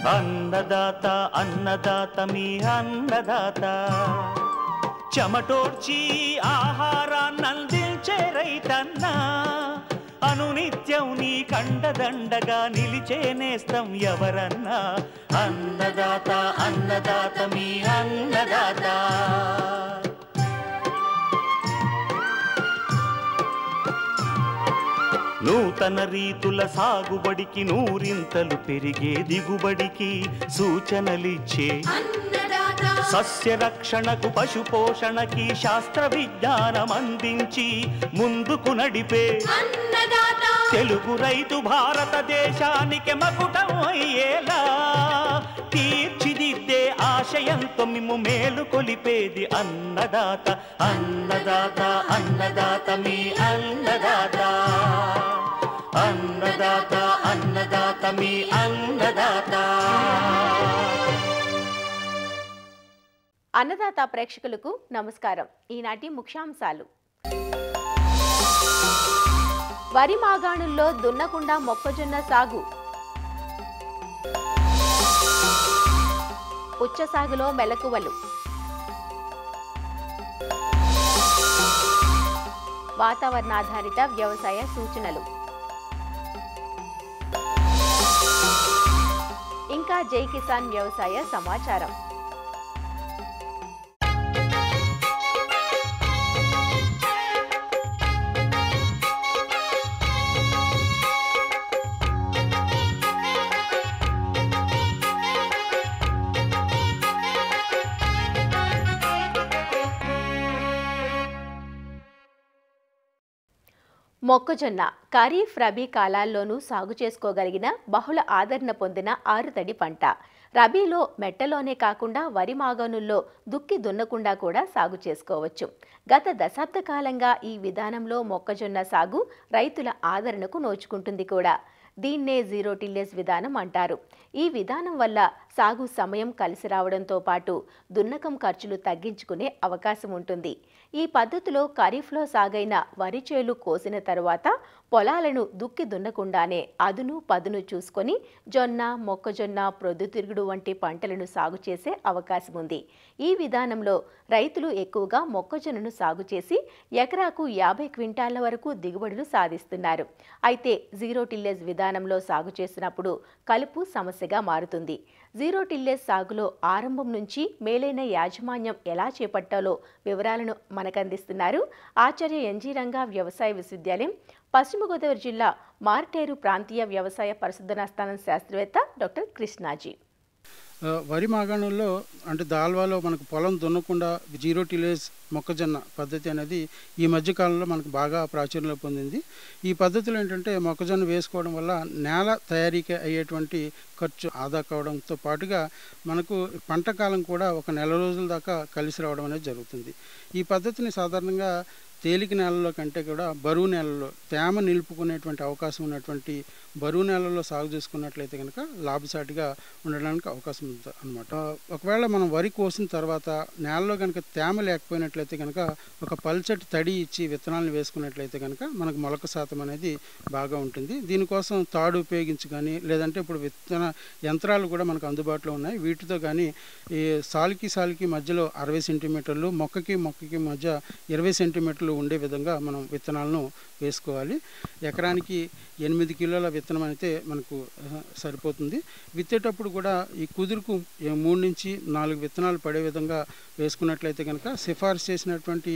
అన్నదాత అన్నదాత మీ అన్నదాత చెమటోడ్చి ఆహారాన్నందించే రైతన్నా అనునిత్యం నీ కండదండగా నిలిచే నేస్తం ఎవరన్నా అన్నదాత అన్నదాత మీ అన్నదాత నూతన రీతుల సాగుబడికి నూరింతలు పెరిగే దిగుబడికి సూచనలిచ్చే సస్య రక్షణకు పశు పోషణకి శాస్త్ర విజ్ఞానం అందించి ముందుకు నడిపే తెలుగు రైతు భారతదేశానికి మకుటం అయ్యేలా తీర్చిదిద్దే ఆశయంతో మిమ్ము మేలు కొలిపేది అన్నదాత అన్నదాత అన్నదాత మీ అన్నదాత అన్నదాత అన్నదాత మీ అన్నదాత. అన్నదాత ప్రేక్షకులకు నమస్కారం. ఈనాటి ముఖ్యాంశాలు: వరి మాగాణుల్లో దున్నకుండా మొక్కజొన్న సాగు, పుచ్చ సాగులో మెలకువలు, వాతావరణాధారిత వ్యవసాయ సూచనలు, ఇంకా జై కిసాన్ వ్యవసాయ సమాచారం. మొక్కజొన్న ఖరీఫ్ రబీ కాలాల్లోనూ సాగు చేసుకోగలిగిన బహుళ ఆదరణ పొందిన ఆరుతడి పంట. రబీలో మెట్టలోనే కాకుండా వరి మాగాణుల్లో దుక్కి దున్నకుండా కూడా సాగు చేసుకోవచ్చు. గత దశాబ్ద కాలంగా ఈ విధానంలో మొక్కజొన్న సాగు రైతుల ఆదరణకు నోచుకుంటుంది కూడా. దీన్నే జీరో టిల్లేజ్ విధానం అంటారు. ఈ విధానం వల్ల సాగు సమయం కలిసి రావడంతో పాటు దున్నకం ఖర్చులు తగ్గించుకునే అవకాశం ఉంటుంది. ఈ పద్ధతిలో ఖరీఫ్లో సాగైన వరి చేలు కోసిన తరువాత పొలాలను దుక్కి దున్నకుండానే అదును పదును చూసుకొని జొన్న, మొక్కజొన్న, ప్రొద్దుతిరుగుడు వంటి పంటలను సాగు చేసే అవకాశం ఉంది. ఈ విధానంలో రైతులు ఎక్కువగా మొక్కజొన్నను సాగు చేసి ఎకరాకు 50 క్వింటాళ్ల వరకు దిగుబడులు సాధిస్తున్నారు. అయితే జీరో టిల్లేజ్ విధానంలో సాగు చేసినప్పుడు కలుపు సమస్యగా మారుతుంది. జీరో టిల్లేజ్ సాగులో ఆరంభం నుంచి మేలైన యాజమాన్యం ఎలా చేపట్టాలో వివరాలను మనకందిస్తున్నారు ఆచార్య ఎన్జీ రంగా వ్యవసాయ విశ్వవిద్యాలయం, పశ్చిమ గోదావరి జిల్లా మార్టేరు ప్రాంతీయ వ్యవసాయ పరిశోధనా స్థానం శాస్త్రవేత్త డాక్టర్ కృష్ణాజీ. వరి మాగాణుల్లో అంటే దాల్వాలో మనకు పొలం దున్నకుండా జీరో టిలేజ్ మొక్కజొన్న పద్ధతి అనేది ఈ మధ్యకాలంలో మనకు బాగా ప్రాచుర్యంలో పొందింది. ఈ పద్ధతిలో ఏంటంటే మొక్కజొన్న వేసుకోవడం వల్ల నేల తయారీకి అయ్యేటువంటి ఖర్చు ఆదా కావడంతో పాటుగా మనకు పంట కాలం కూడా ఒక నెల రోజుల దాకా కలిసి రావడం అనేది జరుగుతుంది. ఈ పద్ధతిని సాధారణంగా తేలిక నేలల్లో కంటే కూడా బరువు నేలల్లో తేమ నిలుపుకునేటువంటి అవకాశం ఉన్నటువంటి బరువు నేలల్లో సాగు చేసుకున్నట్లయితే కనుక లాభసాటిగా ఉండడానికి అవకాశం ఉంది అనమాట. ఒకవేళ మనం వరి కోసిన తర్వాత నేలలో కనుక తేమ లేకపోయినట్లయితే కనుక ఒక పల్చటి తడి ఇచ్చి విత్తనాలను వేసుకున్నట్లయితే కనుక మనకు మొలక శాతం అనేది బాగా ఉంటుంది. దీనికోసం తాడు ఉపయోగించి కానీ లేదంటే ఇప్పుడు విత్తన యంత్రాలు కూడా మనకు అందుబాటులో ఉన్నాయి. వీటితో కానీ ఈ సాలుకి మధ్యలో 60 సెంటీమీటర్లు, మొక్కకి మధ్య 20 సెంటీమీటర్లు ఉండే విధంగా మనం విత్తనాలను వేసుకోవాలి. ఎకరానికి 8 కిలోల విత్తనం అయితే మనకు సరిపోతుంది. విత్తేటప్పుడు కూడా ఈ కుదురుకు 3 నుంచి 4 విత్తనాలు పడే విధంగా వేసుకున్నట్లయితే కనుక సిఫార్సు చేసినటువంటి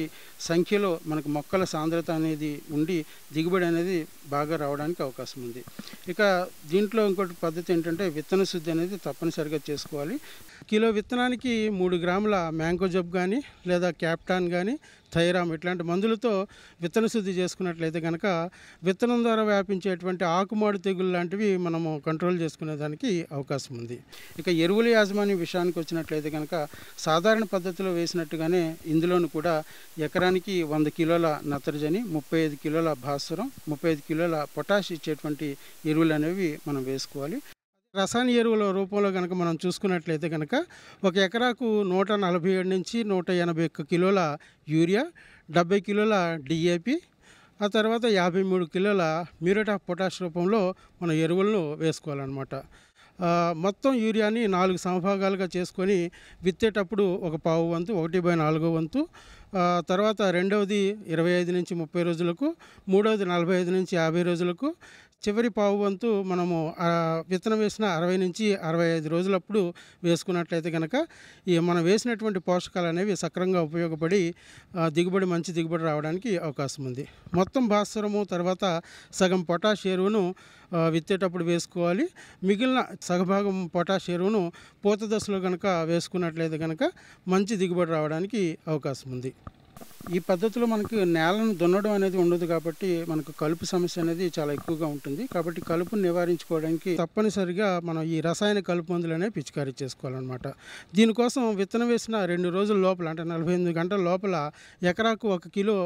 సంఖ్యలో మనకు మొక్కల సాంద్రత అనేది ఉండి దిగుబడి అనేది బాగా రావడానికి అవకాశం ఉంది. ఇక దీంట్లో ఇంకోటి పద్ధతి ఏంటంటే విత్తన శుద్ధి అనేది తప్పనిసరిగా చేసుకోవాలి. కిలో విత్తనానికి 3 గ్రాముల మ్యాంకోజబ్ కానీ లేదా క్యాప్టాన్ కానీ థైరామ్ ఇట్లాంటి మందులతో విత్తన శుద్ధి చేసుకున్నట్లయితే కనుక విత్తనం ద్వారా వ్యాపించేటువంటి ఆకుమాడు తెగులు లాంటివి మనము కంట్రోల్ చేసుకునేదానికి అవకాశం ఉంది. ఇక ఎరువుల యాజమాన్య విషయానికి వచ్చినట్లయితే కనుక సాధారణ పద్ధతిలో వేసినట్టుగానే ఇందులోను కూడా ఎకరానికి 100 కిలోల నత్రజని, 35 కిలోల భాస్వరం, 35 కిలోల పొటాష్ ఇచ్చేటువంటి ఎరువులు అనేవి మనం వేసుకోవాలి. రసాయన ఎరువుల రూపంలో కనుక మనం చూసుకున్నట్లయితే కనుక ఒక ఎకరాకు 147 నుంచి 181 కిలోల యూరియా, 70 కిలోల డిఏపి, ఆ తర్వాత 53 కిలోల మ్యూరేట్ ఆఫ్ పొటాష్ రూపంలో మన ఎరువులను వేసుకోవాలన్నమాట. మొత్తం యూరియాని 4 సమభాగాలుగా చేసుకొని విత్తేటప్పుడు ఒక పావు వంతు 1/4 వంతు, తర్వాత రెండవది 25 నుంచి 30 రోజులకు, మూడవది 45 నుంచి 50 రోజులకు, చివరి పావు వంతు మనము విత్తనం వేసిన 60 నుంచి 65 రోజులప్పుడు వేసుకున్నట్లయితే కనుక మనం వేసినటువంటి పోషకాలు అనేవి సక్రమంగా ఉపయోగపడి మంచి దిగుబడి రావడానికి అవకాశం ఉంది. మొత్తం భాస్వరము తర్వాత సగం పొటాష్ ఎరువును విత్తేటప్పుడు వేసుకోవాలి. మిగిలిన సగభాగం పొటాష్ ఎరువును పూత దశలో కనుక వేసుకున్నట్లయితే కనుక మంచి దిగుబడి రావడానికి అవకాశం ఉంది. ఈ పద్ధతిలో మనకి నేలను దున్నడం అనేది ఉండదు కాబట్టి మనకు కలుపు సమస్య అనేది చాలా ఎక్కువగా ఉంటుంది. కాబట్టి కలుపును నివారించుకోవడానికి తప్పనిసరిగా మనం ఈ రసాయన కలుపు మందులు అనేవి పిచికారీ చేసుకోవాలన్నమాట. దీనికోసం విత్తనం వేసిన 2 రోజుల లోపల అంటే 48 గంటల లోపల ఎకరాకు 1 కిలో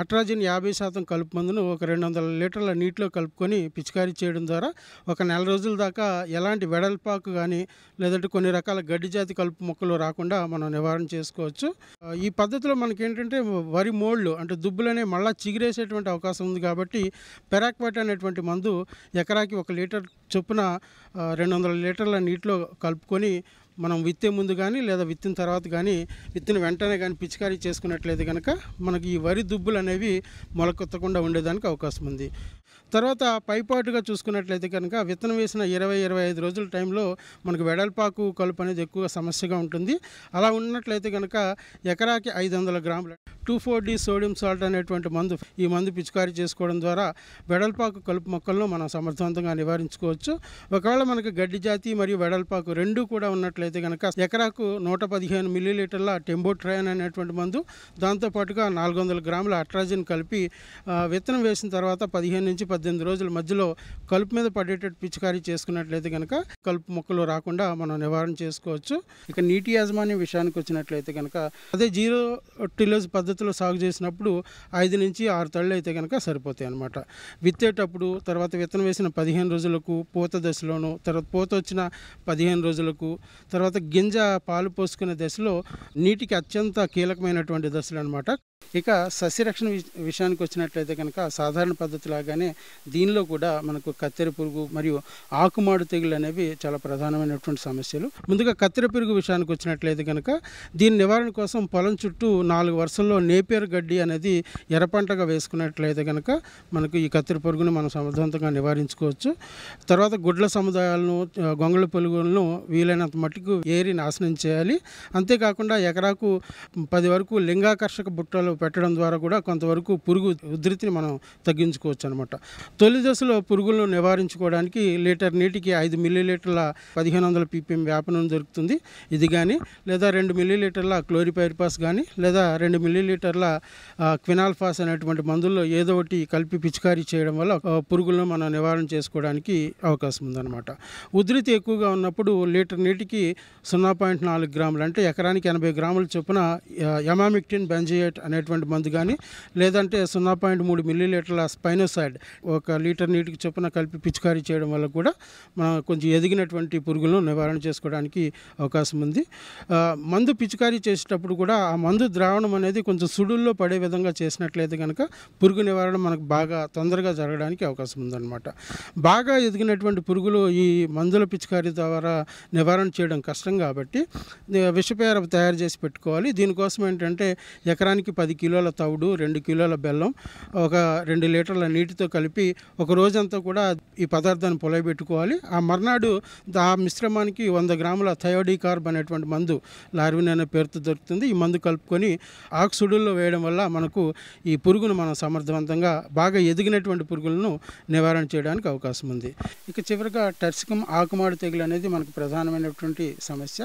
అట్రాజిన్ 50% కలుపు మందును ఒక 200 లీటర్ల నీటిలో కలుపుకొని పిచికారీ చేయడం ద్వారా ఒక నెల రోజుల దాకా ఎలాంటి వెడల్పాకు కానీ లేదంటే కొన్ని రకాల గడ్డి జాతి కలుపు మొక్కలు రాకుండా మనం నివారణ చేసుకోవచ్చు. ఈ పద్ధతిలో మనకి ఏంటంటే వరి మోళ్ళు అంటే దుబ్బులనే మళ్ళీ చిగిరేసేటువంటి అవకాశం ఉంది కాబట్టి పెరాక్వాట్ అనేటువంటి మందు ఎకరాకి 1 లీటర్ చొప్పున 200 లీటర్ల నీటిలో కలుపుకొని మనం విత్తే ముందు కానీ లేదా విత్తిన తర్వాత కానీ విత్తిన వెంటనే కానీ పిచికారీ చేసుకున్నట్లయితే కనుక మనకి ఈ వరి దుబ్బులు అనేవి మొలకెత్తకుండా ఉండేదానికి అవకాశం ఉంది. తర్వాత పైపాటుగా చూసుకున్నట్లయితే కనుక విత్తనం వేసిన 20-25 రోజుల టైంలో మనకు వెడల్పాకు కలుపు అనేది ఎక్కువగా సమస్యగా ఉంటుంది. అలా ఉన్నట్లయితే కనుక ఎకరాకి 500 గ్రాముల 2,4-D సోడియం సాల్ట్ అనేటువంటి ఈ మందు పిచికారీ చేసుకోవడం ద్వారా వెడల్పాకు కలుపు మొక్కలను మనం సమర్థవంతంగా నివారించుకోవచ్చు. ఒకవేళ మనకు గడ్డి జాతి మరియు వెడల్పాకు రెండూ కూడా ఉన్నట్లయితే కనుక ఎకరాకు 115 మిల్లీలీటర్ల టెంబోట్రయాన్ అనేటువంటి మందు, దాంతోపాటుగా 400 గ్రాముల అట్రాజిన్ కలిపి విత్తనం వేసిన తర్వాత 15 నుంచి 18 రోజుల మధ్యలో కలుపు మీద పడేటట్టు పిచికారీ చేసుకున్నట్లయితే కనుక కలుపు మొక్కలు రాకుండా మనం నివారణ చేసుకోవచ్చు. ఇక నీటి యాజమాన్యం విషయానికి వచ్చినట్లయితే కనుక అదే జీరో టిల్లేజ్ పద్ధతిలో సాగు చేసినప్పుడు 5 నుంచి 6 తళ్ళు అయితే కనుక సరిపోతాయి అన్నమాట. విత్తేటప్పుడు తర్వాత విత్తనం వేసిన 15 రోజులకు పూత దశలోను, తర్వాత పూత వచ్చిన 15 రోజులకు, తర్వాత గింజ పాలు పోసుకునే దశలో నీటికి అత్యంత కీలకమైనటువంటి దశలు అన్నమాట. ఇక సస్యరక్షణ విషయానికి వచ్చినట్లయితే కనుక సాధారణ పద్ధతి లాగానే దీనిలో కూడా మనకు కత్తెర పురుగు మరియు ఆకుమాడు తెగులు అనేవి చాలా ప్రధానమైనటువంటి సమస్యలు. ముందుగా కత్తెర పురుగు విషయానికి వచ్చినట్లయితే కనుక దీని నివారణ కోసం పొలం చుట్టూ 4 వరుసల్లో నేపియర్ గడ్డి అనేది ఎర్రపంటగా వేసుకున్నట్లయితే కనుక మనకు ఈ కత్తెర పురుగును మనం సమర్థవంతంగా నివారించుకోవచ్చు. తర్వాత గుడ్ల సముదాయాలను, గొంగళ పురుగులను వీలైనంత మట్టుకు ఏరి నాశనం చేయాలి. అంతేకాకుండా ఎకరాకు 10 వరకు లింగాకర్షక బుట్టలు పెట్టడం ద్వారా కూడా కొంతవరకు పురుగు ఉధృతిని మనం తగ్గించుకోవచ్చు అనమాట. తొలి దశలో పురుగులను నివారించుకోవడానికి లీటర్ నీటికి 5 మిల్లీలీటర్ల 1500 ppm వేప నూనె దొరుకుతుంది. ఇది కానీ లేదా 2 మిల్లీలీటర్ల క్లోరిపైరిపాస్ కానీ లేదా 2 మిల్లీలీటర్ల క్వినాల్ఫాస్ అనేటువంటి మందుల్లో ఏదో ఒకటి కలిపి పిచికారీ చేయడం వల్ల పురుగులను మనం నివారణ చేసుకోవడానికి అవకాశం ఉందన్నమాట. ఉధృతి ఎక్కువగా ఉన్నప్పుడు లీటర్ నీటికి 0.4 గ్రాములు అంటే ఎకరానికి 80 గ్రాముల చొప్పున ఎమామిక్టిన్ బెంజోయేట్ అనేటువంటి మందు కానీ లేదంటే 0.3 మిల్లీలీటర్ల స్పైనోసైడ్ 1 లీటర్ నీటికి చొప్పున కలిపి పిచికారీ చేయడం వల్ల కూడా మనం కొంచెం ఎదిగినటువంటి పురుగులను నివారణ చేసుకోవడానికి అవకాశం ఉంది. మందు పిచికారీ చేసేటప్పుడు కూడా ఆ మందు ద్రావణం అనేది కొంచెం సుడుల్లో పడే విధంగా చేసినట్లయితే కనుక పురుగు నివారణ మనకు బాగా తొందరగా జరగడానికి అవకాశం ఉందన్నమాట. బాగా ఎదిగినటువంటి పురుగులు ఈ మందుల పిచికారీ ద్వారా నివారణ చేయడం కష్టం కాబట్టి విషపేర తయారు చేసి పెట్టుకోవాలి. దీనికోసం ఏంటంటే ఎకరానికి 10 కిలోల తవుడు, 2 కిలోల బెల్లం, ఒక 2 లీటర్ల నీటితో కలిపి ఒక రోజంతా కూడా ఈ పదార్థాన్ని పొలయబెట్టుకోవాలి. ఆ మర్నాడు ఆ మిశ్రమానికి 100 గ్రాముల థయోడికార్బ్ అనేటువంటి మందు లార్విన్ అనే పేరుతో దొరుకుతుంది. ఈ మందు కలుపుకొని ఆక్సుడుల్లో వేయడం వల్ల మనకు ఈ పురుగును మనం సమర్థవంతంగా బాగా ఎదిగినటువంటి పురుగులను నివారణ చేయడానికి అవకాశం ఉంది. ఇక చివరిగా టర్సికం ఆకుమాడు తెగులు అనేది మనకు ప్రధానమైనటువంటి సమస్య.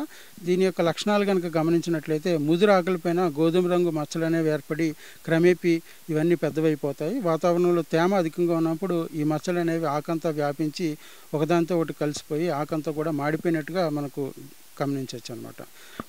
దీని యొక్క లక్షణాలు కనుక గమనించినట్లయితే ముదురు ఆకులపైన గోధుమ రంగు మచ్చలు అనేవి ఏర్పడి క్రమేపీ ఇవన్నీ పెద్దవైపోతాయి. వాతావరణంలో తేమ అధికంగా ఉన్నప్పుడు ఈ మచ్చలు అనేవి ఆకంతా వ్యాపించి ఒకదాంతో ఒకటి కలిసిపోయి ఆకంతా కూడా మాడిపోయినట్టుగా మనకు గమనించవచ్చు అనమాట.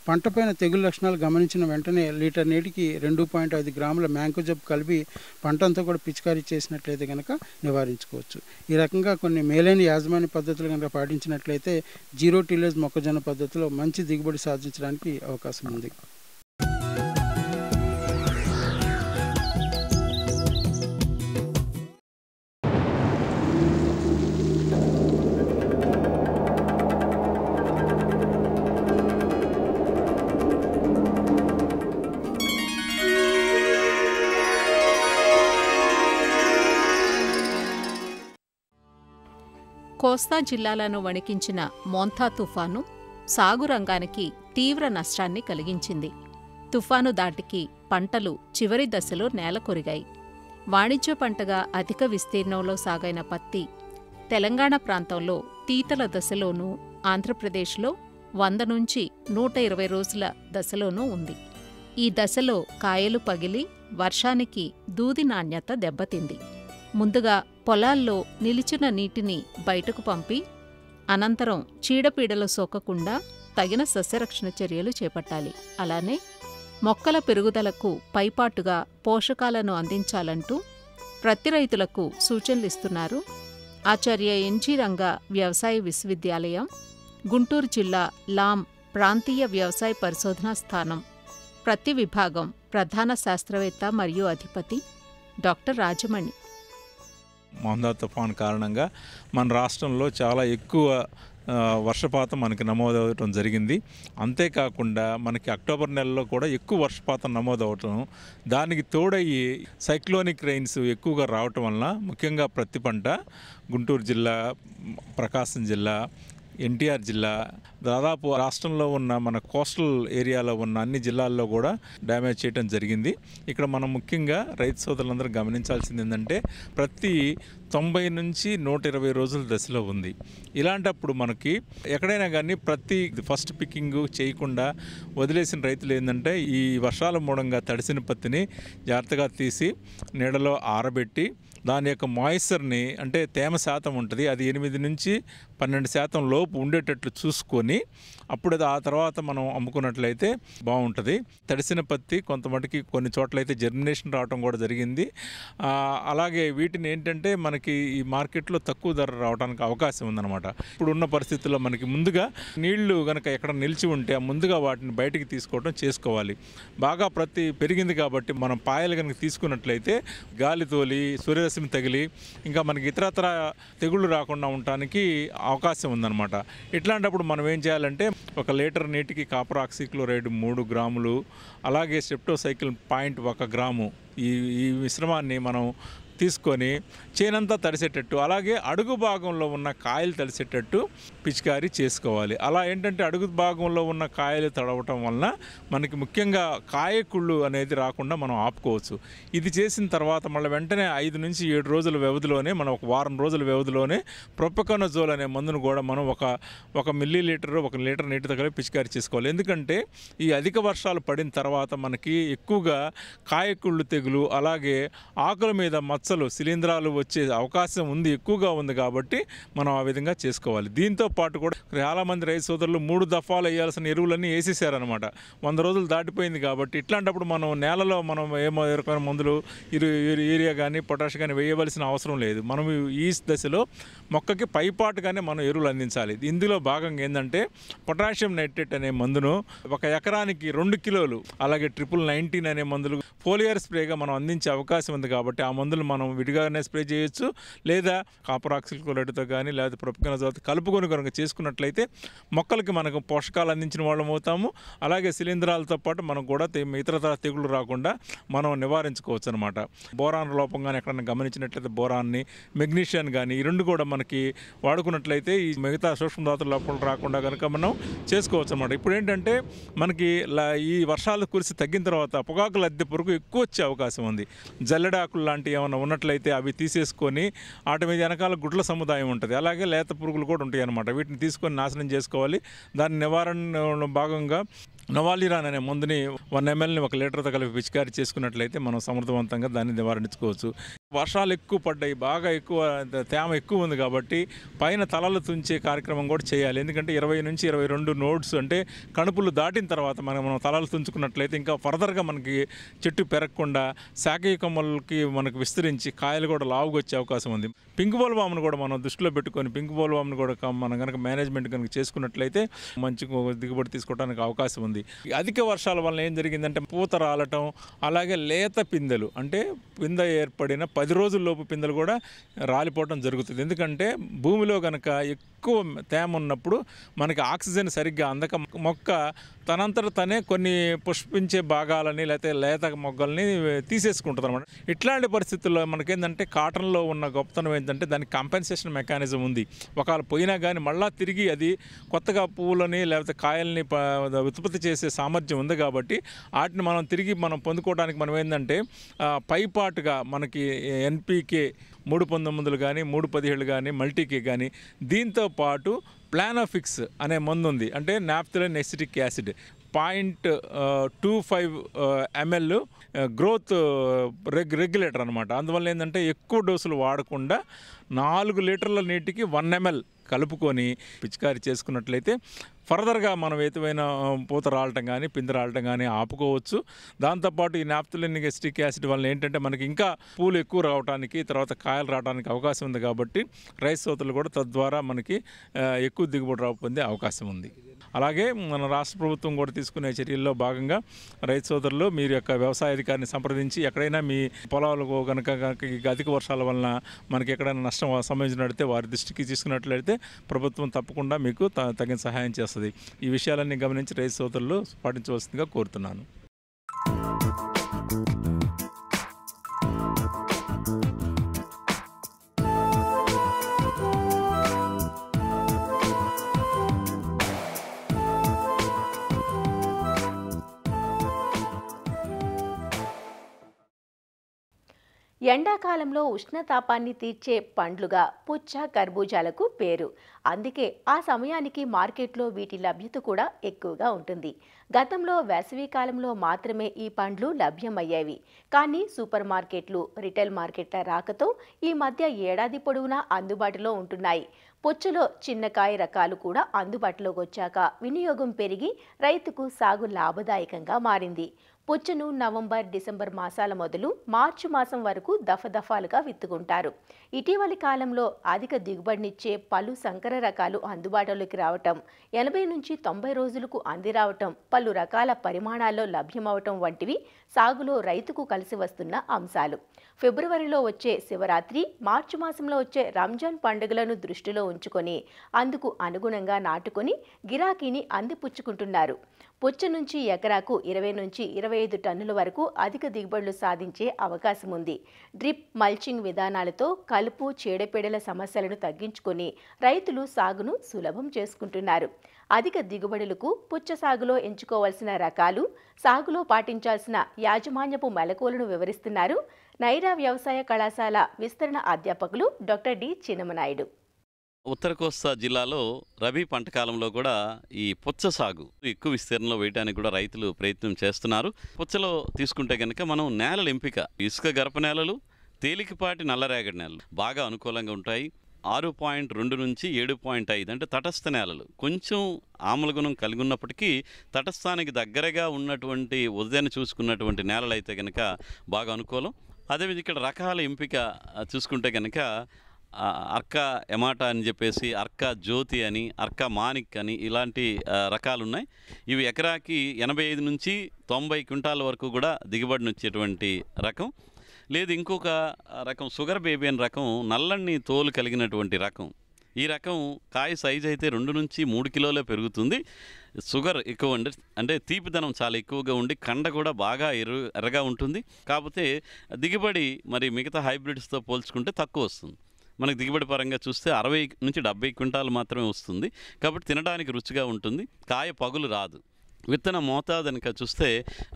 పంట పైన తెగులు లక్షణాలు గమనించిన వెంటనే లీటర్ నీటికి 2.5 గ్రాముల మ్యాంకోజబ్ కలిపి పంట అంతా కూడా పిచికారీ చేసినట్లయితే కనుక నివారించుకోవచ్చు. ఈ రకంగా కొన్ని మేలైన యాజమాన్య పద్ధతులు కనుక పాటించినట్లయితే జీరో టిల్లేజ్ మొక్కజొన్న పద్ధతిలో మంచి దిగుబడి సాధించడానికి అవకాశం ఉంది. కోస్తా జిల్లాలను వణికించిన మోంతా తుఫాను సాగు రంగానికి తీవ్ర నష్టాన్ని కలిగించింది. తుఫాను దాటికి పంటలు చివరి దశలో నేలకొరిగాయి. వాణిజ్య పంటగా అధిక విస్తీర్ణంలో సాగైన పత్తి తెలంగాణ ప్రాంతంలో తీతల దశలోనూ, ఆంధ్రప్రదేశ్లో 100 నుంచి 120 రోజుల దశలోనూ ఉంది. ఈ దశలో కాయలు పగిలి వర్షానికి దూది నాణ్యత దెబ్బతింది. ముందుగా పొలాల్లో నిలిచిన నీటిని బయటకు పంపి అనంతరం చీడపీడలు సోకకుండా తగిన సస్యరక్షణ చర్యలు చేపట్టాలి. అలానే మొక్కల పెరుగుదలకు పైపాటుగా పోషకాలను అందించాలంటూ ప్రతి రైతులకు సూచనలిస్తున్నారు ఆచార్య ఎన్జీ రంగా వ్యవసాయ విశ్వవిద్యాలయం, గుంటూరు జిల్లా లాం ప్రాంతీయ వ్యవసాయ పరిశోధనా స్థానం ప్రతి విభాగం ప్రధాన శాస్త్రవేత్త మరియు అధిపతి డాక్టర్ రాజమణి. మోంతా తుఫాన్ కారణంగా మన రాష్ట్రంలో చాలా ఎక్కువ వర్షపాతం మనకి నమోదవటం జరిగింది. అంతేకాకుండా మనకి అక్టోబర్ నెలలో కూడా ఎక్కువ వర్షపాతం నమోదవటం, దానికి తోడయ్యి సైక్లోనిక్ రెయిన్స్ ఎక్కువగా రావటం వలన ముఖ్యంగా ప్రతి పంట గుంటూరు జిల్లా, ప్రకాశం జిల్లా, ఎన్టీఆర్ జిల్లా, దాదాపు రాష్ట్రంలో ఉన్న మన కోస్టల్ ఏరియాలో ఉన్న అన్ని జిల్లాల్లో కూడా డ్యామేజ్ చేయడం జరిగింది. ఇక్కడ మనం ముఖ్యంగా రైతు సోదరులందరూ గమనించాల్సింది ఏంటంటే ప్రతి 90 నుంచి 120 రోజుల దశలో ఉంది. ఇలాంటప్పుడు మనకి ఎక్కడైనా కానీ ప్రతి ఫస్ట్ పికింగ్ చేయకుండా వదిలేసిన రైతులు ఏంటంటే ఈ వర్షాల మూలంగా తడిసిన పత్తిని జాగ్రత్తగా తీసి నీడలో ఆరబెట్టి దాని యొక్క మాయిశ్చర్ని, అంటే తేమ శాతం ఉంటుంది, అది 8 నుంచి 12% లోపు ఉండేటట్లు చూసుకొని అప్పుడు ఆ తర్వాత మనం అమ్ముకున్నట్లయితే బాగుంటుంది. తడిసిన పత్తి కొంతమటుకి కొన్ని చోట్లయితే జర్మినేషన్ రావడం కూడా జరిగింది. అలాగే వీటిని ఏంటంటే మనకి ఈ మార్కెట్లో తక్కువ ధర రావడానికి అవకాశం ఉందన్నమాట. ఇప్పుడున్న పరిస్థితుల్లో మనకి ముందుగా నీళ్లు కనుక ఎక్కడ నిలిచి ఉంటే ముందుగా వాటిని బయటికి తీసుకోవడం చేసుకోవాలి. బాగా ప్రతి పెరిగింది కాబట్టి మనం పాయలు కనుక తీసుకున్నట్లయితే గాలి తోలి, సూర్యరశ్మి తగిలి ఇంకా మనకి ఇతరత్ర తెగుళ్ళు రాకుండా ఉండటానికి అవకాశం ఉందన్నమాట. ఇట్లాంటప్పుడు మనం ఏం చేయాలంటే 1 లీటర్ నీటికి కాపర్ ఆక్సిక్లోరైడ్ 3 గ్రాములు, అలాగే స్టెప్టోసైకిల్ 0.1 గ్రాము ఈ మిశ్రమాన్ని మనం తీసుకొని చేనంతా తడిసేటట్టు, అలాగే అడుగు భాగంలో ఉన్న కాయలు తడిసేటట్టు పిచికారీ చేసుకోవాలి. అలా ఏంటంటే అడుగు భాగంలో ఉన్న కాయలు తడవటం వలన మనకి ముఖ్యంగా కాయకుళ్ళు అనేది రాకుండా మనం ఆపుకోవచ్చు. ఇది చేసిన తర్వాత మళ్ళీ వెంటనే 5 నుంచి 7 రోజుల వ్యవధిలోనే మనం 1 వారం రోజుల వ్యవధిలోనే ప్రొపకొనజోల్ అనే మందును కూడా మనం ఒక మిల్లీలీటర్ 1 లీటర్ నీటితో కలిపి పిచికారీ చేసుకోవాలి. ఎందుకంటే ఈ అధిక వర్షాలు పడిన తర్వాత మనకి ఎక్కువగా కాయకుళ్ళు తెగులు, అలాగే ఆకుల మీద మచ్చలు, శిలీంధ్రాలు వచ్చే అవకాశం ఉంది, ఎక్కువగా ఉంది. కాబట్టి మనం ఆ విధంగా చేసుకోవాలి. దీంతో పాటు కూడా చాలామంది రైతు సోదరులు 3 దఫాలు వేయాల్సిన ఎరువులన్నీ వేసేసారనమాట. 100 రోజులు దాటిపోయింది కాబట్టి ఇట్లాంటప్పుడు మనం నేలలో మనం ఏ రకమైన మందులు యూరియా కానీ పొటాష్ కానీ వేయవలసిన అవసరం లేదు. మనం ఈ దశలో మొక్కకి పైపాటుగానే మనం ఎరువులు అందించాలి. ఇందులో భాగంగా ఏంటంటే పొటాషియం నైట్రేట్ అనే మందును 1 ఎకరానికి 2 కిలోలు, అలాగే 19 అనే మందులు ఫోలియర్ స్ప్రేగా మనం అందించే అవకాశం ఉంది. కాబట్టి ఆ మందులు మనం విడిగానే స్ప్రే చేయొచ్చు, లేదా కాపర్ ఆక్సిక్లోరైడ్తో కానీ లేదా ప్రొపకొనజోల్ కలుపుకొని కనుక చేసుకున్నట్లయితే మొక్కలకి మనకు పోషకాలు అందించిన వాళ్ళం అవుతాము. అలాగే శిలీంధ్రాలతో పాటు మనం కూడా ఇతరతర తెగులు రాకుండా మనం నివారించుకోవచ్చు అనమాట. బోరాన్ లోపం కానీ ఎక్కడైనా గమనించినట్లయితే బోరాన్ని, మెగ్నీషియం కానీ ఈ 2 కూడా మనకి వాడుకున్నట్లయితే ఈ మిగతా సూక్ష్మధాతుల లోపం రాకుండా కనుక మనం చేసుకోవచ్చు అనమాట. ఇప్పుడు ఏంటంటే మనకి ఈ వర్షాలు కురిసి తగ్గిన తర్వాత పొగాకుల అద్దె పురుగు ఎక్కువ వచ్చే అవకాశం ఉంది. జల్లెడాకులు లాంటివి ఏమైనా ఉన్నట్లయితే అవి తీసేసుకొని వాటి మీద వెనకాల గుడ్ల సముదాయం ఉంటుంది, అలాగే లేత పురుగులు కూడా ఉంటాయి అన్నమాట. వీటిని తీసుకొని నాశనం చేసుకోవాలి. దాని నివారణ భాగంగా నవాలిరాన్ అనే మందుని 1 mlని 1 లీటర్తో కలిపి పిచికారీ చేసుకున్నట్లయితే మనం సమర్థవంతంగా దాన్ని నివారించుకోవచ్చు. వర్షాలు ఎక్కువ పడ్డాయి, బాగా ఎక్కువ తేమ ఎక్కువ ఉంది కాబట్టి పైన తలలు తుంచే కార్యక్రమం కూడా చేయాలి. ఎందుకంటే 20 నుంచి 22 నోడ్స్ అంటే కణుపులు దాటిన తర్వాత మనం తలలు తుంచుకున్నట్లయితే ఇంకా ఫర్దర్గా మనకి చెట్టు పెరగకుండా శాఖీయ కొమ్మలకి మనకు విస్తరించి కాయలు కూడా లావుగా వచ్చే అవకాశం ఉంది. పింక్ బోల్వామ్ను కూడా మనం దృష్టిలో పెట్టుకొని పింక్ బోల్వామ్ను కూడా మనం కనుక మేనేజ్మెంట్ కనుక చేసుకున్నట్లయితే మంచి దిగుబడి తీసుకోవడానికి అవకాశం ఉంది. అధిక వర్షాల వల్ల ఏం జరిగిందంటే పూత రాలటం, అలాగే లేత పిందెలు అంటే పిందె ఏర్పడిన 10 రోజుల్లోపు పిందెలు కూడా రాలిపోవడం జరుగుతుంది. ఎందుకంటే భూమిలో కనుక ఎక్కువ తేమ ఉన్నప్పుడు మనకి ఆక్సిజన్ సరిగ్గా అందక మొక్క తనంతట తనే కొన్ని పుష్పించే భాగాలని లేకపోతే లేత మొగ్గల్ని తీసేసుకుంటుంది అనమాట. ఇట్లాంటి పరిస్థితుల్లో మనకేంటంటే కాటన్లో ఉన్న గొప్పతనం ఏంటంటే దానికి కాంపెన్సేషన్ మెకానిజం ఉంది. ఒకవేళ పోయినా కానీ మళ్ళీ తిరిగి అది కొత్తగా పువ్వులని లేకపోతే కాయల్ని ఉత్పత్తి చేసే సామర్థ్యం ఉంది. కాబట్టి వాటిని మనం తిరిగి పొందుకోవడానికి మనం ఏంటంటే పైపాటుగా మనకి ఎన్పికే 319 కానీ 317 కానీ మల్టీకే కానీ దీంతో పాటు ప్లానోఫిక్స్ అనే మందు ఉంది. అంటే naphthalene acetic acid 0.25 ml growth regulator అనమాట. అందువల్ల ఏంటంటే ఎక్కువ డోసులు వాడకుండా 4 లీటర్ల నీటికి 1 ml కలుపుకొని పిచికారి చేసుకున్నట్లయితే ఫర్దర్గా మనం ఏదైనా పూత రాలటం కానీ పిండి రాలటం కానీ ఆపుకోవచ్చు. దాంతోపాటు ఈ నాఫ్థలినిక్ ఎసిటిక్ యాసిడ్ వల్ల ఏంటంటే మనకి ఇంకా పూలు ఎక్కువ రావడానికి తర్వాత కాయలు రావడానికి అవకాశం ఉంది. కాబట్టి రైతు సోదరులు కూడా తద్వారా మనకి ఎక్కువ దిగుబడి పొందే అవకాశం ఉంది. అలాగే మన రాష్ట్ర ప్రభుత్వం కూడా తీసుకునే చర్యల్లో భాగంగా రైతు సోదరులు మీరు యొక్క వ్యవసాయ అధికారిని సంప్రదించి ఎక్కడైనా మీ పొలాలు కనుక అధిక వర్షాల వలన మనకి ఎక్కడైనా నష్టం సంభవించినట్లయితే వారి దృష్టికి తీసుకున్నట్లయితే ప్రభుత్వం తప్పకుండా మీకు తగిన సహాయం చేస్తుంది. ఈ విషయాలన్నీ గమనించి రైతు సోదరులు పాటించవలసిందిగా కోరుతున్నాను. ఎండాకాలంలో ఉష్ణతాపాన్ని తీర్చే పండ్లుగా పుచ్చ, కర్బూజాలకు పేరు. అందుకే ఆ సమయానికి మార్కెట్లో వీటి లభ్యత కూడా ఎక్కువగా ఉంటుంది. గతంలో వేసవి కాలంలో మాత్రమే ఈ పండ్లు లభ్యమయ్యేవి. కానీ సూపర్ మార్కెట్లు, రిటైల్ మార్కెట్ల రాకతో ఈ మధ్య ఏడాది పొడవునా అందుబాటులో ఉంటున్నాయి. పుచ్చలో చిన్నకాయ రకాలు కూడా అందుబాటులోకి వచ్చాక వినియోగం పెరిగి రైతుకు సాగు లాభదాయకంగా మారింది. పుచ్చను నవంబర్, డిసెంబర్ మాసాల మొదలు మార్చి మాసం వరకు దఫదఫాలుగా విత్తుకుంటారు. ఇటీవలి కాలంలో అధిక దిగుబడినిచ్చే పలు సంకర రకాలు అందుబాటులోకి రావటం, 80 నుంచి 90 రోజులకు అంది రావటం, పలు రకాల పరిమాణాల్లో లభ్యమవటం వంటివి సాగులో రైతుకు కలిసి వస్తున్న అంశాలు. ఫిబ్రవరిలో వచ్చే శివరాత్రి, మార్చి మాసంలో వచ్చే రంజాన్ పండుగలను దృష్టిలో ఉంచుకొని అందుకు అనుగుణంగా నాటుకొని గిరాకీని అందిపుచ్చుకుంటున్నారు. పుచ్చ నుంచి ఎకరాకు 20 నుంచి 25 టన్నుల వరకు అధిక దిగుబడులు సాధించే అవకాశం ఉంది. డ్రిప్, మల్చింగ్ విధానాలతో కలుపు, చీడపీడల సమస్యలను తగ్గించుకొని రైతులు సాగును సులభం చేసుకుంటున్నారు. అధిక దిగుబడులకు పుచ్చ సాగులో ఎంచుకోవాల్సిన రకాలు, సాగులో పాటించాల్సిన యాజమాన్యపు మెలకువలను వివరిస్తున్నారు నైరా వ్యవసాయ కళాశాల విస్తరణ అధ్యాపకులు డాక్టర్ డి చిన్నమనాయుడు. ఉత్తర కోస్తా జిల్లాలో రబీ పంట కాలంలో కూడా ఈ పుచ్చ సాగు ఎక్కువ విస్తీర్ణంలో వేయడానికి కూడా రైతులు ప్రయత్నం చేస్తున్నారు. పుచ్చలో తీసుకుంటే కనుక మనం నేలల ఎంపిక ఇసుక గరప నేలలు, తేలికపాటి నల్లరేగడి నేలలు బాగా అనుకూలంగా ఉంటాయి. 6.2 నుంచి 7.5 అంటే తటస్థ నేలలు కొంచెం ఆమ్లగుణం కలిగి ఉన్నప్పటికీ తటస్థానికి దగ్గరగా ఉన్నటువంటి ఉదయాన్ని చూసుకున్నటువంటి నేలలు అయితే కనుక బాగా అనుకూలం. అదేవిధంగా ఇక్కడ రకాల ఎంపిక చూసుకుంటే కనుక అర్కా ఎమాటా అని చెప్పేసి, అర్కా జ్యోతి అని, అర్కా మానిక్ అని ఇలాంటి రకాలు ఉన్నాయి. ఇవి ఎకరాకి 85 నుంచి 90 క్వింటాల వరకు కూడా దిగుబడిని వచ్చేటువంటి రకం. లేదు ఇంకొక రకం షుగర్ బేబీ అని రకం, నల్లని తోలు కలిగినటువంటి రకం. ఈ రకం కాయ సైజు అయితే 2 నుంచి 3 కిలోలే పెరుగుతుంది. షుగర్ ఎక్కువ అంటే తీపిదనం చాలా ఎక్కువగా ఉండి కండ కూడా బాగా ఎర్రగా ఉంటుంది. కాకపోతే దిగుబడి మరి మిగతా హైబ్రిడ్స్తో పోల్చుకుంటే తక్కువ వస్తుంది. మనకు దిగుబడి పరంగా చూస్తే 60 నుంచి 70 క్వింటాలు మాత్రమే వస్తుంది. కాబట్టి తినడానికి రుచిగా ఉంటుంది, కాయ పగులు రాదు. విత్తన మోతాదు కనుక చూస్తే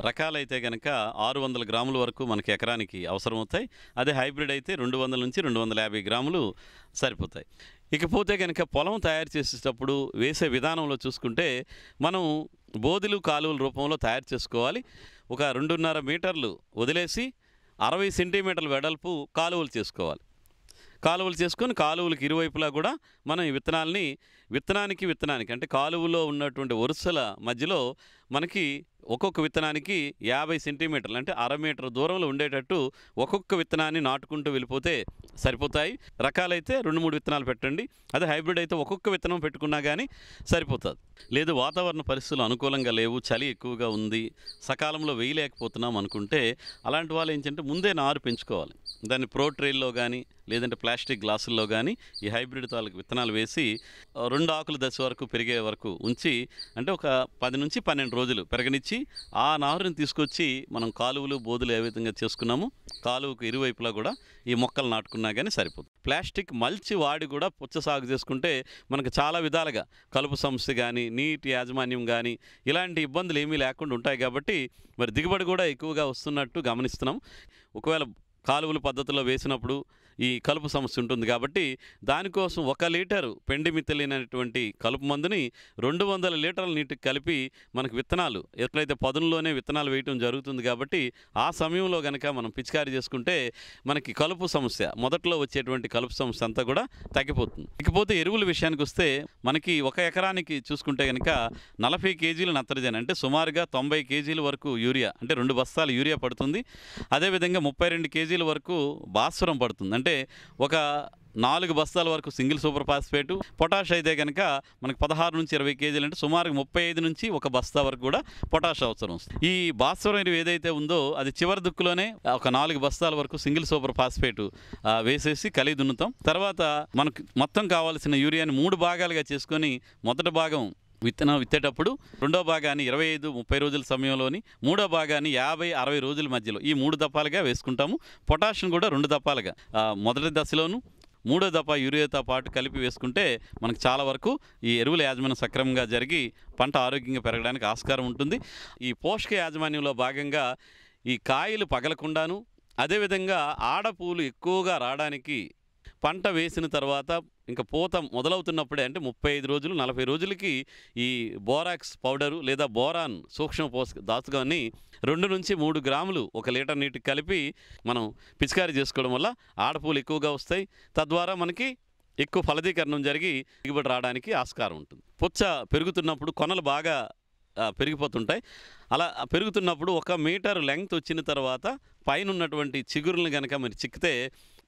రకాలైతే కనుక 600 గ్రాముల వరకు మనకి ఎకరానికి అవసరమవుతాయి. అదే హైబ్రిడ్ అయితే 200 నుంచి 250 గ్రాములు సరిపోతాయి. ఇకపోతే కనుక పొలం తయారు చేసేటప్పుడు వేసే విధానంలో చూసుకుంటే మనం బోధులు, కాలువల రూపంలో తయారు చేసుకోవాలి. ఒక 2.5 మీటర్లు వదిలేసి 60 సెంటీమీటర్ల వెడల్పు కాలువలు చేసుకోవాలి. కాలువలు చేసుకొని కాలువలకు ఇరువైపులా కూడా మనం ఈ విత్తనానికి అంటే కాలువలో ఉన్నటువంటి వరుసల మధ్యలో మనకి ఒక్కొక్క విత్తనానికి 50 సెంటీమీటర్లు అంటే 1/2 మీటర్ దూరంలో ఉండేటట్టు ఒక్కొక్క విత్తనాన్ని నాటుకుంటూ వెళ్ళిపోతే సరిపోతాయి. రకాలైతే 2-3 విత్తనాలు పెట్టండి. అదే హైబ్రిడ్ అయితే ఒక్కొక్క విత్తనం పెట్టుకున్నా కానీ సరిపోతుంది. లేదు వాతావరణ పరిస్థితులు అనుకూలంగా లేవు, చలి ఎక్కువగా ఉంది, సకాలంలో వేయలేకపోతున్నాం అనుకుంటే అలాంటి వాళ్ళు ఏంటంటే ముందే నారు పెంచుకోవాలి. దాన్ని ప్రో ట్రైల్లో కానీ లేదంటే ప్లాస్టిక్ గ్లాసుల్లో కానీ ఈ హైబ్రిడ్ తాలూకు విత్తనాలు వేసి 2 ఆకుల దశ వరకు పెరిగే వరకు ఉంచి అంటే ఒక 10 నుంచి 12 రోజులు పెరగనిచ్చి ఆ నారుని తీసుకొచ్చి మనం కాలువలు బోధులు ఏ విధంగా చేసుకున్నాము కాలువకు ఇరువైపులా కూడా ఈ మొక్కలు నాటుకున్నా కానీ సరిపోతుంది. ప్లాస్టిక్ మల్చి వాడి కూడా పుచ్చ సాగు చేసుకుంటే మనకు చాలా విధాలుగా కలుపు సమస్య కానీ నీటి యాజమాన్యం కానీ ఇలాంటి ఇబ్బందులు ఏమీ లేకుండా ఉంటాయి. కాబట్టి మరి దిగుబడి కూడా ఎక్కువగా వస్తున్నట్టు గమనిస్తున్నాం. ఒకవేళ కాలువల పద్ధతిలో వేసినప్పుడు ఈ కలుపు సమస్య ఉంటుంది కాబట్టి దానికోసం 1 లీటరు పెండిమిథిలిన్ అనేటువంటి కలుపు మందుని 200 లీటర్ల నీటికి కలిపి మనకు విత్తనాలు ఎట్లయితే పదునులోనే విత్తనాలు వేయటం జరుగుతుంది కాబట్టి ఆ సమయంలో కనుక మనం పిచికారీ చేసుకుంటే మనకి కలుపు సమస్య మొదట్లో వచ్చేటువంటి కలుపు సమస్య అంతా కూడా తగ్గిపోతుంది. ఇకపోతే ఎరువుల విషయానికి వస్తే మనకి 1 ఎకరానికి చూసుకుంటే కనుక 40 కేజీలు నత్రజని అంటే సుమారుగా 90 కేజీల వరకు యూరియా అంటే 2 బస్తాలు యూరియా పడుతుంది. అదేవిధంగా 32 కేజీల వరకు భాస్వరం పడుతుంది. అంటే ఒక 4 బస్తాల వరకు సింగిల్ సూపర్ ఫాస్ఫేటు. పొటాష్ అయితే కనుక మనకు 16 నుంచి 20 కేజీలు అంటే సుమారు 35 నుంచి 1 బస్తా వరకు కూడా పొటాష్ అవసరం వస్తుంది. ఈ భాస్వరం ఎరువు ఏదైతే ఉందో అది చివరి దుక్కులోనే ఒక 4 బస్తాల వరకు సింగిల్ సూపర్ ఫాస్ఫేటు వేసేసి కలిగి దున్నుతాం. తర్వాత మనకు మొత్తం కావాల్సిన యూరియాని 3 భాగాలుగా చేసుకొని మొదటి భాగం విత్తనం విత్తేటప్పుడు రెండో భాగాన్ని 25-30 రోజుల సమయంలోని మూడో భాగాన్ని 50-60 రోజుల మధ్యలో ఈ 3 దఫాలుగా వేసుకుంటాము. పొటాషియం కూడా 2 దఫాలుగా మొదటి దశలోను మూడో దఫా యూరియాతో పాటు కలిపి వేసుకుంటే మనకు చాలా వరకు ఈ ఎరువుల యాజమాన్యం సక్రమంగా జరిగి పంట ఆరోగ్యంగా పెరగడానికి ఆస్కారం ఉంటుంది. ఈ పోషక యాజమాన్యంలో భాగంగా ఈ కాయలు పగలకుండాను అదేవిధంగా ఆడపూలు ఎక్కువగా రావడానికి పంట వేసిన తర్వాత ఇంకా పూత మొదలవుతున్నప్పుడే అంటే 35 రోజులు 40 రోజులకి ఈ బోరాక్స్ పౌడరు లేదా బోరాన్ సూక్ష్మ పోషక దాచుగాన్ని 2 నుంచి 3 గ్రాములు 1 లీటర్ నీటికి కలిపి మనం పిచికారీ చేసుకోవడం వల్ల ఆడపూలు ఎక్కువగా వస్తాయి. తద్వారా మనకి ఎక్కువ ఫలదీకరణం జరిగి దిగుబడి రావడానికి ఆస్కారం ఉంటుంది. పుచ్చ పెరుగుతున్నప్పుడు కొనలు బాగా పెరిగిపోతుంటాయి. అలా పెరుగుతున్నప్పుడు 1 మీటర్ లెంగ్త్ వచ్చిన తర్వాత పైన ఉన్నటువంటి చిగురులను కనుక మరి చిక్కితే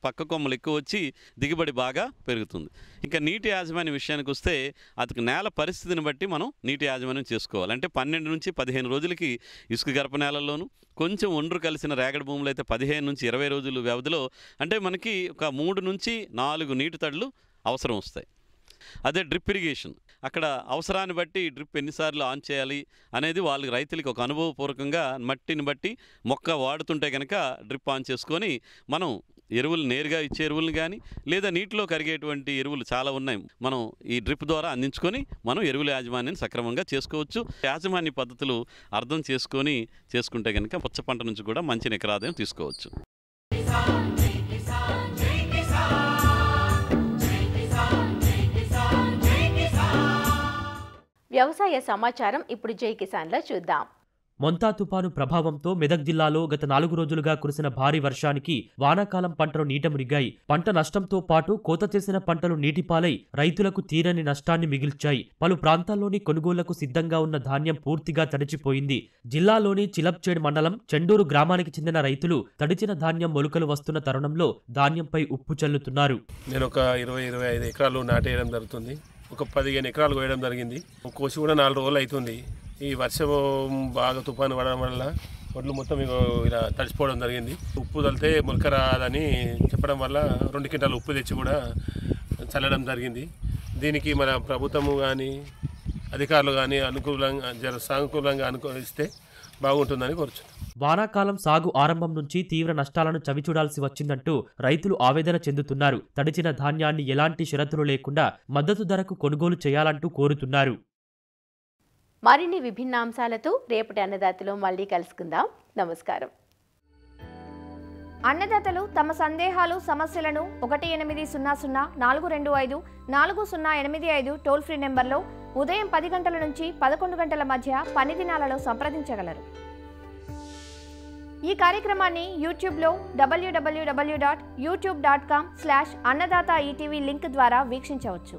పక్క కొమ్మలు ఎక్కువ వచ్చి దిగుబడి బాగా పెరుగుతుంది. ఇంకా నీటి యాజమాన్యం విషయానికి వస్తే అతనికి నేల పరిస్థితిని బట్టి మనం నీటి యాజమాన్యం చేసుకోవాలి. అంటే 12 నుంచి 15 రోజులకి ఇసుక గర్భ నేలల్లోనూ కొంచెం ఒండ్రు కలిసిన రేగడి భూములు అయితే 15 నుంచి 20 రోజులు వ్యవధిలో అంటే మనకి ఒక 3 నుంచి 4 నీటి తడులు అవసరం వస్తాయి. అదే డ్రిప్ ఇరిగేషన్ అక్కడ అవసరాన్ని బట్టి డ్రిప్ ఎన్నిసార్లు ఆన్ చేయాలి అనేది వాళ్ళకి రైతులకి ఒక అనుభవపూర్వకంగా మట్టిని బట్టి మొక్క వాడుతుంటే కనుక డ్రిప్ ఆన్ చేసుకొని మనం ఎరువులు నేరుగా ఇచ్చే ఎరువులను కానీ లేదా నీటిలో కరిగేటువంటి ఎరువులు చాలా ఉన్నాయి మనం ఈ డ్రిప్ ద్వారా అందించుకొని మనం ఎరువుల యాజమాన్యాన్ని సక్రమంగా చేసుకోవచ్చు. యాజమాన్య పద్ధతులు అర్థం చేసుకుంటే కనుక పుచ్చ పంట నుంచి కూడా మంచి నికర ఆదాయం తీసుకోవచ్చు. వ్యవసాయ సమాచారం ఇప్పుడు జై కిసాన్లో చూద్దాం. మొంతా తుపాను ప్రభావంతో మెదక్ జిల్లాలో గత 4 రోజులుగా కురిసిన భారీ వర్షానికి వానాకాలం పంటలు నీట మునిగాయి. పంట నష్టంతో పాటు కోత చేసిన పంటలు నీటిపాలై రైతులకు తీరని నష్టాన్ని మిగిల్చాయి. పలు ప్రాంతాల్లోని కొనుగోళ్లకు సిద్ధంగా ఉన్న ధాన్యం పూర్తిగా తడిచిపోయింది. జిల్లాలోని చిలప్చేడ్ మండలం చెండూరు గ్రామానికి చెందిన రైతులు తడిచిన ధాన్యం మొలుకలు వస్తున్న తరుణంలో ధాన్యంపై ఉప్పు చల్లుతున్నారు. నేను ఒక 20-25 ఎకరాలు నాటేయడం జరుగుతుంది. ఒక 15 ఎకరాలు కోయడం జరిగింది. కోసి కూడా 4 రోజులు అవుతుంది. ఈ వర్షం బాగా తుఫాను పడడం వల్ల ఒడ్లు మొత్తం ఇలా తడిచిపోవడం జరిగింది. ఉప్పు చల్లితే మొలక రాదని చెప్పడం వల్ల 2 క్వింటాలు ఉప్పు తెచ్చి కూడా చల్లడం జరిగింది. దీనికి మన ప్రభుత్వము కానీ అధికారులు కానీ సానుకూలంగా అనుకూలిస్తే బాగుంటుందని కోరుచున్నాను. వానాకాలం సాగు ఆరంభం నుంచి తీవ్ర నష్టాలను చవిచూడాల్సి వచ్చిందంటూ రైతులు ఆవేదన చెందుతున్నారు. తడిచిన ధాన్యాన్ని ఎలాంటి షరతులు లేకుండా మద్దతు ధరకు కొనుగోలు చేయాలంటూ కోరుతున్నారు. మరిన్ని విభిన్న అంశాలతో రేపటి అన్నదాతలో మళ్ళీ కలుసుకుందాం. నమస్కారం. అన్నదాతలు తమ సందేహాలు సమస్యలను 1800-425-4085 టోల్ ఫ్రీ నెంబర్లో ఉదయం 10 గంటల నుంచి 11 గంటల మధ్య పని దినాలలో సంప్రదించగలరు. ఈ కార్యక్రమాన్ని యూట్యూబ్లో www.youtube.com/annadata ETV లింక్ ద్వారా వీక్షించవచ్చు.